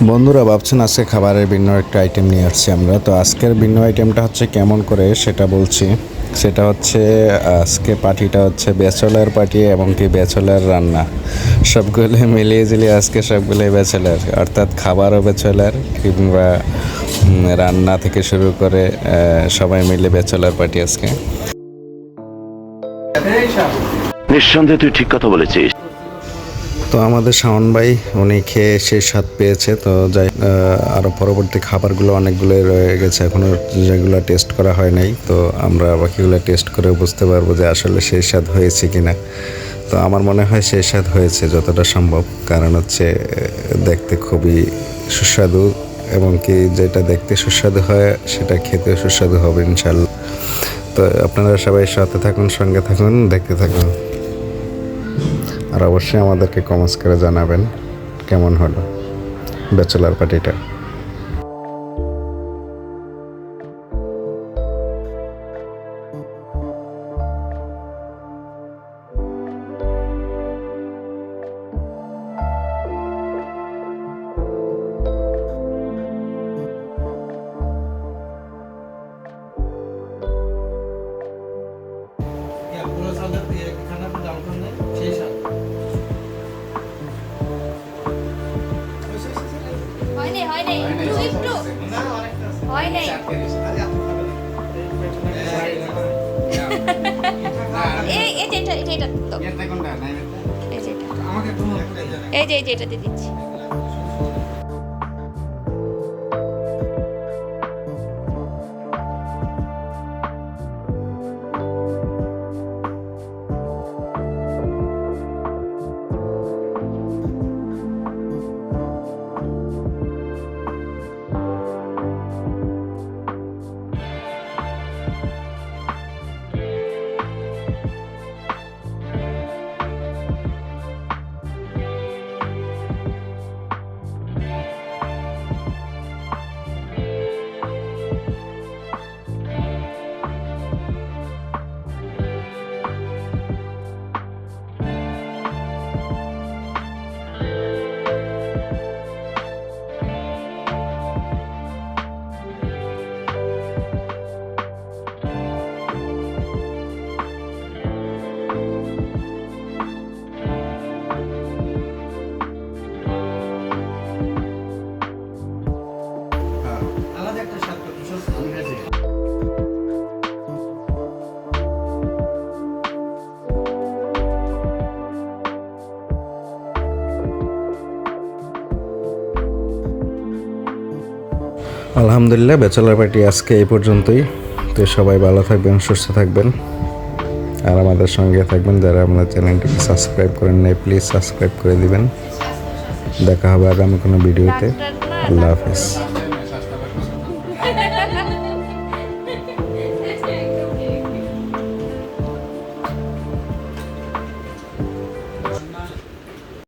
বন্ধুরা ভাবছেন আজকে খাবারের ভিন্ন একটা আইটেম নিয়ে আসছি আমরা। তো আজকের ভিন্ন আইটেমটা হচ্ছে কেমন করে সেটা বলছি। সেটা হচ্ছে আজকে পার্টিটা হচ্ছে ব্যাচেলার পার্টি এবং কি ব্যাচেলার রান্না সবগুলো মিলিয়ে ঝিলিয়ে আজকে সবগুলোই ব্যাচেলার, অর্থাৎ খাবারও ব্যাচেলার কিংবা রান্না থেকে শুরু করে সবাই মিলে ব্যাচেলার পার্টি আজকে। নিঃসন্দেহে তুই ঠিক কথা বলেছিস। তো আমাদের শাওন ভাই উনি খেয়ে সেই স্বাদ পেয়েছে। তো যাই আরও পরবর্তী খাবারগুলো অনেকগুলোই রয়ে গেছে এখনও, যেগুলো টেস্ট করা হয় নাই। তো আমরা বাকিগুলো টেস্ট করে বুঝতে পারবো যে আসলে সেই স্বাদ হয়েছে কি না। তো আমার মনে হয় সেই স্বাদ হয়েছে যতটা সম্ভব, কারণ হচ্ছে দেখতে খুবই সুস্বাদু এবং কি যেটা দেখতে সুস্বাদু হয় সেটা খেতে সুস্বাদু হবে ইনশাল্লাহ। তো আপনারা সবাই সাথে থাকুন, সঙ্গে থাকুন, দেখতে থাকুন, আর অবশ্যই আমাদেরকে কমেন্টস করে জানাবেন কেমন হলো ব্যাচেলার পার্টিটা। এই যে এটা দিয়ে দিচ্ছি। আলহামদুলিল্লাহ ব্যাচেলার পার্টি আজকে এই পর্যন্তই। তো সবাই ভালো থাকবেন, সুস্থ থাকবেন, আর আমাদের সঙ্গে থাকবেন। যারা আমাদের চ্যানেলটিকে সাবস্ক্রাইব করেন নাই প্লিজ সাবস্ক্রাইব করে দিবেন। দেখা হবে আগামী কোনো ভিডিওতে। আল্লাহ হাফিজ।